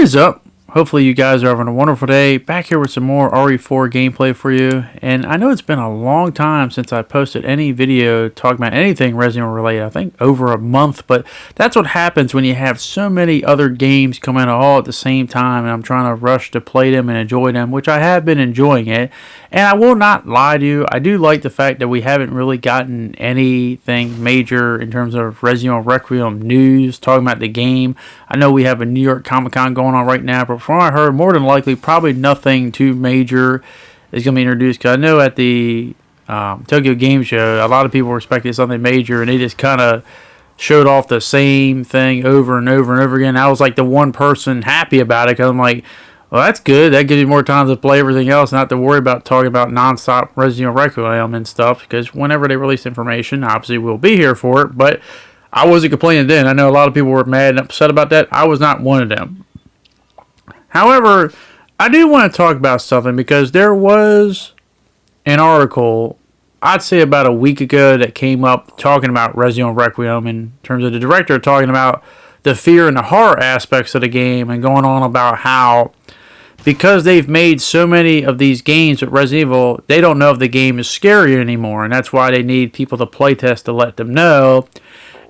is up? Hopefully you guys are having a wonderful day. Back here with some more RE4 gameplay for you. And I know it's been a long time since I posted any video talking about anything Resident Evil related. I think over a month. But that's what happens when you have so many other games coming out all at the same time. And I'm trying to rush to play them and enjoy them, which I have been enjoying it. And I will not lie to you, I do like the fact that we haven't really gotten anything major in terms of Resident Evil Requiem news, talking about the game. I know we have a New York Comic Con going on right now, but from what I heard, more than likely, probably nothing too major is going to be introduced. Because I know at the Tokyo Game Show, a lot of people were expecting something major, and they just kind of showed off the same thing over and over and over again. I was like the one person happy about it, because I'm like, well, that's good. That gives you more time to play everything else, not to worry about talking about non-stop Resident Evil Requiem and stuff, because whenever they release information, obviously we'll be here for it, but I wasn't complaining then. I know a lot of people were mad and upset about that. I was not one of them. However, I do want to talk about something, because there was an article, I'd say about a week ago, that came up talking about Resident Evil Requiem in terms of the director talking about the fear and the horror aspects of the game, and going on about how because they've made so many of these games with Resident Evil, they don't know if the game is scary anymore, and that's why they need people to playtest to let them know.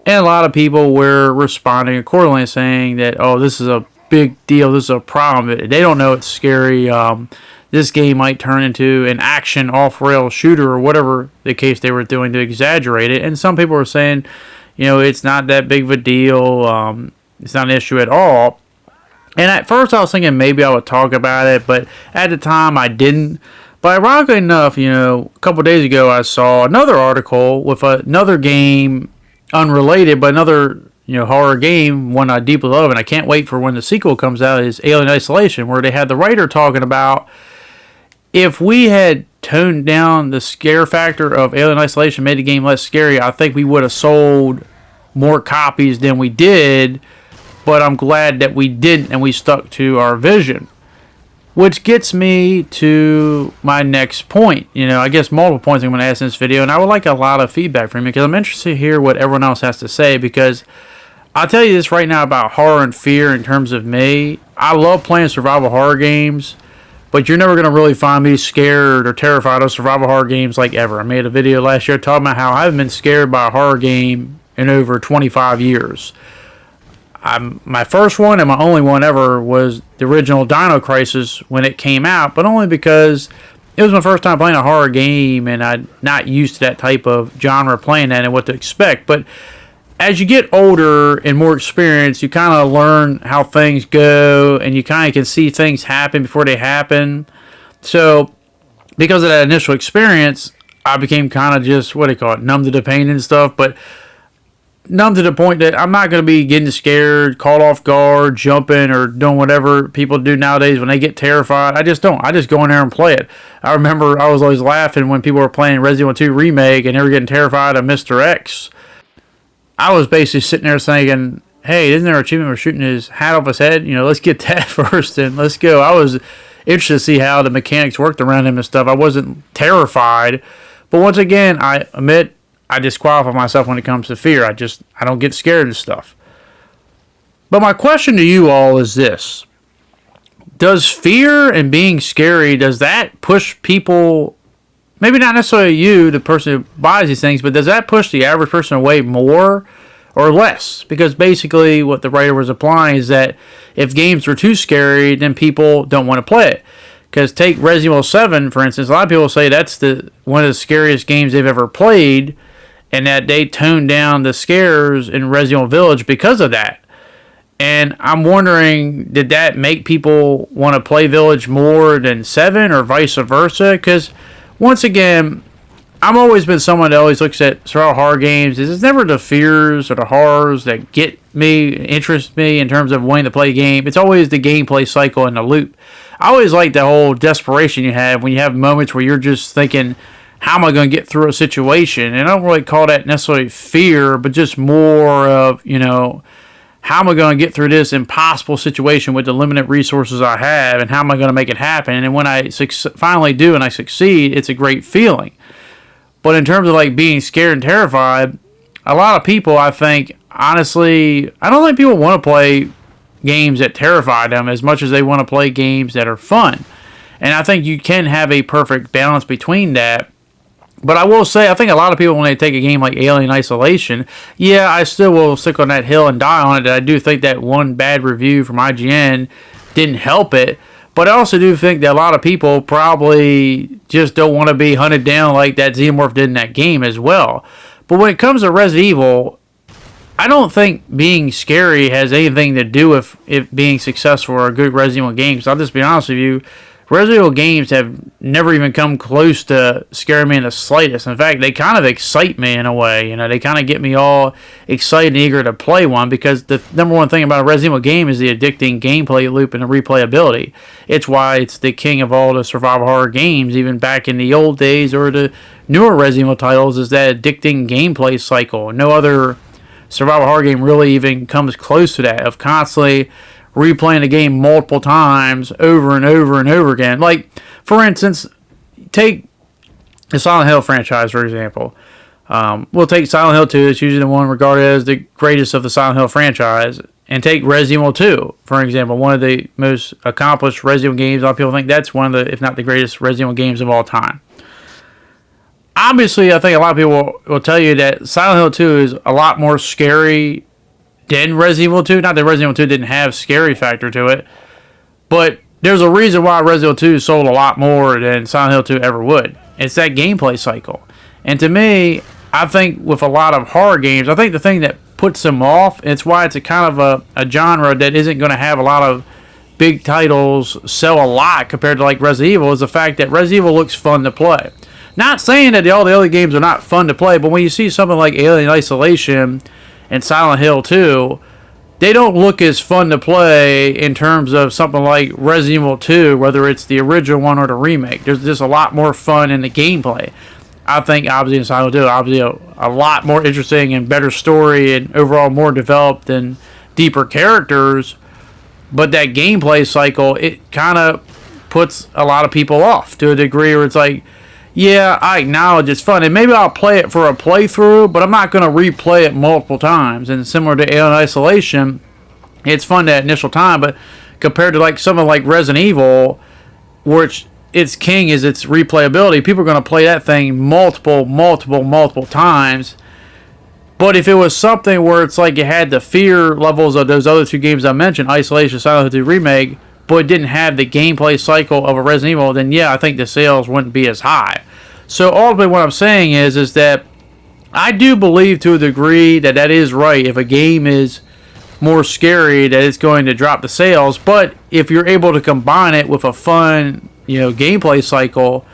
And a lot of people were responding accordingly, saying that, oh, this is a big deal, this is a problem. They don't know it's scary. This game might turn into an action off-rail shooter, or whatever the case they were doing to exaggerate it. And some people were saying, you know, it's not that big of a deal. It's not an issue at all. And at first I was thinking maybe I would talk about it, but at the time I didn't. But ironically enough, you know, a couple days ago I saw another article with another game, unrelated, but another, you know, horror game, one I deeply love, and I can't wait for when the sequel comes out, is AlienIsolation, where they had the writer talking about if we had toned down the scare factor of AlienIsolation, made the game less scary, I think we would have sold more copies than we did. But I'm glad that we didn't, and we stuck to our vision. Which gets me to my next point. You know, I guess multiple points I'm going to ask in this video, and I would like a lot of feedback from you, because I'm interested to hear what everyone else has to say, because I'll tell you this right now about horror and fear in terms of me. I love playing survival horror games, but you're never going to really find me scared or terrified of survival horror games like ever. I made a video last year talking about how I haven't been scared by a horror game in over 25 years. My first one and my only one ever was the original Dino Crisis when it came out, but only because it was my first time playing a horror game, and I'm not used to that type of genre playing that and what to expect. But as you get older and more experienced, you kind of learn how things go, and you kind of can see things happen before they happen. So because of that initial experience, I became kind of just, numb to the pain and stuff, but numb to the point that I'm not going to be getting scared, caught off guard, jumping, or doing whatever people do nowadays when they get terrified. I just don't. I just go in there and play it. I remember I was always laughing when people were playing Resident Evil 2 Remake and they were getting terrified of Mr. X. I was basically sitting there thinking, hey, isn't there an achievement for shooting his hat off his head? You know, let's get that first and let's go. I was interested to see how the mechanics worked around him and stuff. I wasn't terrified. But once again, I admit, I disqualify myself when it comes to fear. I don't get scared of stuff. But my question to you all is this. Does fear and being scary, does that push people, maybe not necessarily you, the person who buys these things, but does that push the average person away more or less? Because basically what the writer was implying is that if games were too scary, then people don't want to play it. Because take Resident Evil 7, for instance, a lot of people say that's one of the scariest games they've ever played, and that they toned down the scares in Resident Evil Village because of that. And I'm wondering, did that make people want to play Village more than 7, or vice versa? Because, once again, I've always been someone that always looks at survival horror games. It's never the fears or the horrors that get me, interest me in terms of wanting to play a game. It's always the gameplay cycle and the loop. I always like the whole desperation you have when you have moments where you're just thinking, how am I going to get through a situation? And I don't really call that necessarily fear, but just more of, you know, how am I going to get through this impossible situation with the limited resources I have, and how am I going to make it happen? And when I finally do and I succeed, it's a great feeling. But in terms of like being scared and terrified, a lot of people, I think, honestly, I don't think people want to play games that terrify them as much as they want to play games that are fun. And I think you can have a perfect balance between that. But I will say, I think a lot of people, when they take a game like Alien Isolation, yeah, I still will stick on that hill and die on it. I do think that one bad review from IGN didn't help it. But I also do think that a lot of people probably just don't want to be hunted down like that Xenomorph did in that game as well. But when it comes to Resident Evil, I don't think being scary has anything to do with it being successful or a good Resident Evil game. So I'll just be honest with you, Resident Evil games have never even come close to scaring me in the slightest. In fact, they kind of excite me in a way. You know, they kind of get me all excited and eager to play one, because the number one thing about a Resident Evil game is the addicting gameplay loop and the replayability. It's why it's the king of all the survival horror games, even back in the old days or the newer Resident Evil titles, is that addicting gameplay cycle. No other survival horror game really even comes close to that, of constantly replaying the game multiple times over and over and over again. Like, for instance, take the Silent Hill franchise, for example. We'll take Silent Hill 2, it's usually the one regarded as the greatest of the Silent Hill franchise, and take Resident Evil 2, for example, one of the most accomplished Resident Evil games. A lot of people think that's one of the, if not the greatest Resident Evil games of all time. Obviously, I think a lot of people will tell you that Silent Hill 2 is a lot more scary than Resident Evil 2. Not that Resident Evil 2 didn't have scary factor to it, but there's a reason why Resident Evil 2 sold a lot more than Silent Hill 2 ever would. It's that gameplay cycle. And to me, I think with a lot of horror games, I think the thing that puts them off, and it's why it's a kind of a genre that isn't going to have a lot of big titles sell a lot compared to like Resident Evil, is the fact that Resident Evil looks fun to play. Not saying that all the other games are not fun to play, but when you see something like Alien Isolation and Silent Hill 2, they don't look as fun to play in terms of something like Resident Evil 2, whether it's the original one or the remake. There's just a lot more fun in the gameplay. I think obviously in Silent Hill 2, obviously a lot more interesting and better story and overall more developed and deeper characters. But that gameplay cycle, it kind of puts a lot of people off to a degree where it's like, yeah, I acknowledge it's fun, and maybe I'll play it for a playthrough, but I'm not going to replay it multiple times. And similar to Alien Isolation, it's fun that initial time, but compared to like something like Resident Evil, which its king is its replayability, people are going to play that thing multiple times. But if it was something where it's like it had the fear levels of those other two games I mentioned, Isolation, Silent Hill 2 Remake, but it didn't have the gameplay cycle of a Resident Evil, then yeah, I think the sales wouldn't be as high. So ultimately what I'm saying is that I do believe to a degree that that is right. If a game is more scary, that it's going to drop the sales. But if you're able to combine it with a fun, gameplay cycle,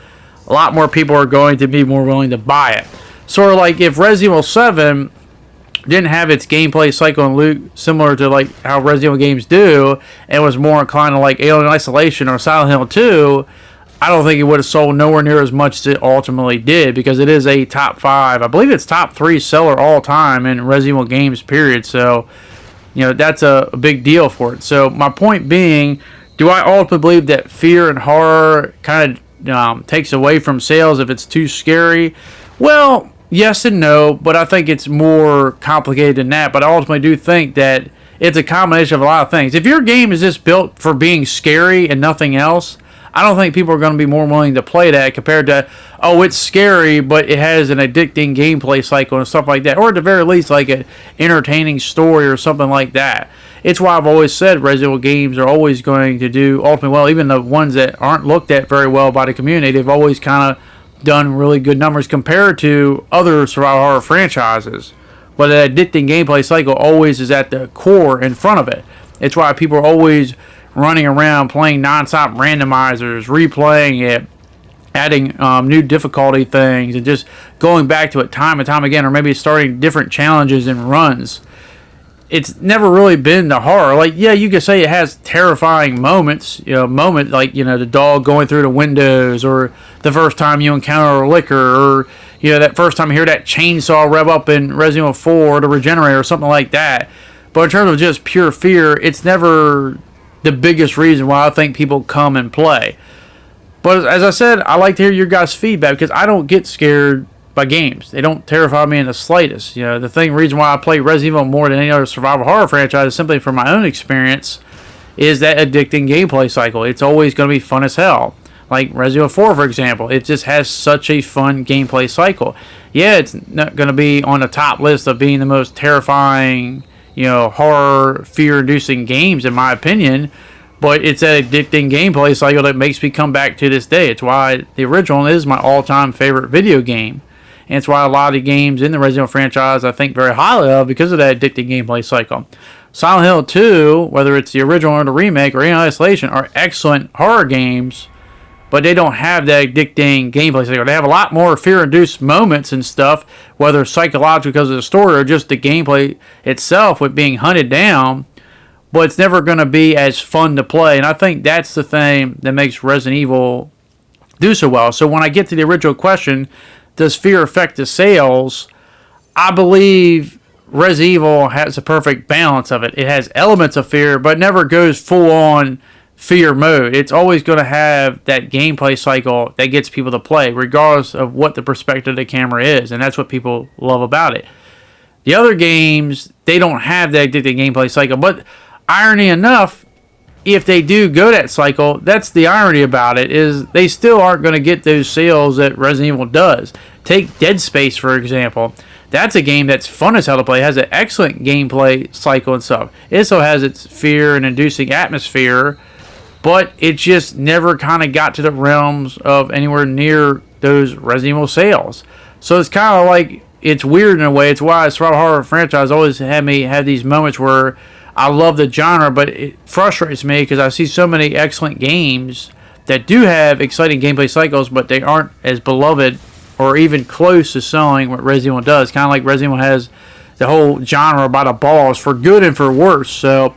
a lot more people are going to be more willing to buy it. Sort of like if Resident Evil 7 didn't have its gameplay cycle and loop similar to like how Resident Evil games do, and was more inclined to like Alien Isolation or Silent Hill 2, I don't think it would have sold nowhere near as much as it ultimately did, because it is a top 5, I believe it's top 3 seller all time in Resident Evil games, period. So, that's a big deal for it. So my point being, do I ultimately believe that fear and horror kind of takes away from sales if it's too scary? Well, yes and no, but I think it's more complicated than that. But I ultimately do think that it's a combination of a lot of things. If your game is just built for being scary and nothing else, I don't think people are going to be more willing to play that compared to, oh, it's scary, but it has an addicting gameplay cycle and stuff like that. Or at the very least, like an entertaining story or something like that. It's why I've always said Resident Evil games are always going to do ultimately well. Even the ones that aren't looked at very well by the community, they've always kind of done really good numbers compared to other survival horror franchises. But the addicting gameplay cycle always is at the core in front of it. It's why people are always running around playing non-stop randomizers, replaying it, adding new difficulty things, and just going back to it time and time again, or maybe starting different challenges and runs. It's never really been the horror. Like, yeah, you could say it has terrifying moments, like, the dog going through the windows, or the first time you encounter a licker, or, that first time you hear that chainsaw rev up in Resident Evil 4 to regenerate, or something like that. But in terms of just pure fear, it's never the biggest reason why I think people come and play. But as I said, I like to hear your guys' feedback, because I don't get scared by games. They don't terrify me in the slightest. You know, the reason why I play Resident Evil more than any other survival horror franchise is simply from my own experience, is that addicting gameplay cycle. It's always going to be fun as hell. Like Resident Evil 4, for example, it just has such a fun gameplay cycle. Yeah, it's not going to be on the top list of being the most terrifying, you know, horror, fear-inducing games, in my opinion, but it's that addicting gameplay cycle that makes me come back to this day. It's why the original is my all-time favorite video game. And it's why a lot of the games in the Resident Evil franchise I think very highly of, because of that addicting gameplay cycle. Silent Hill 2, whether it's the original or the remake or AlienIsolation, are excellent horror games, but they don't have that addicting gameplay cycle. They have a lot more fear-induced moments and stuff, whether psychological because of the story or just the gameplay itself with being hunted down, but it's never going to be as fun to play. And I think that's the thing that makes Resident Evil do so well. So when I get to the original question, does fear affect the sales? I believe Resident Evil has a perfect balance of it. It has elements of fear, but never goes full-on fear mode. It's always going to have that gameplay cycle that gets people to play, regardless of what the perspective of the camera is, and that's what people love about it. The other games, they don't have that addicting gameplay cycle, but irony enough, if they do go that cycle, that's the irony about it, is they still aren't going to get those sales that Resident Evil does. Take Dead Space, for example. That's a game that's fun as hell to play. It has an excellent gameplay cycle and stuff. It also has its fear and inducing atmosphere, but it just never kind of got to the realms of anywhere near those Resident Evil sales. So it's kind of like, it's weird in a way. It's why survival horror franchise always had me have these moments where I love the genre, but it frustrates me because I see so many excellent games that do have exciting gameplay cycles, but they aren't as beloved or even close to selling what Resident Evil does. Kind of like Resident Evil has the whole genre by the balls, for good and for worse. So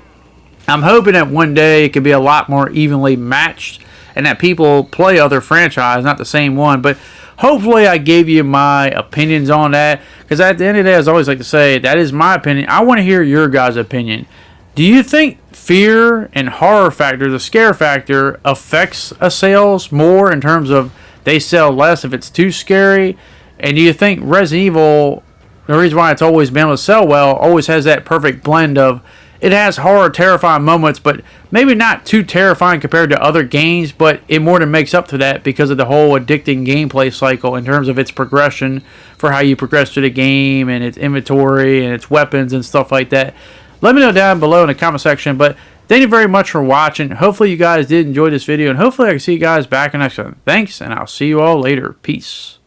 I'm hoping that one day it could be a lot more evenly matched and that people play other franchises, not the same one. But hopefully I gave you my opinions on that, because at the end of the day, as I always like to say, that is my opinion. I want to hear your guys' opinion. Do you think fear and horror factor, the scare factor, affects a sales more in terms of they sell less if it's too scary? And do you think Resident Evil, the reason why it's always been able to sell well, always has that perfect blend of, it has horror, terrifying moments, but maybe not too terrifying compared to other games, but it more than makes up for that because of the whole addicting gameplay cycle in terms of its progression for how you progress through the game and its inventory and its weapons and stuff like that? Let me know down below in the comment section, but thank you very much for watching. Hopefully you guys did enjoy this video, and hopefully I can see you guys back in the next one. Thanks, and I'll see you all later. Peace.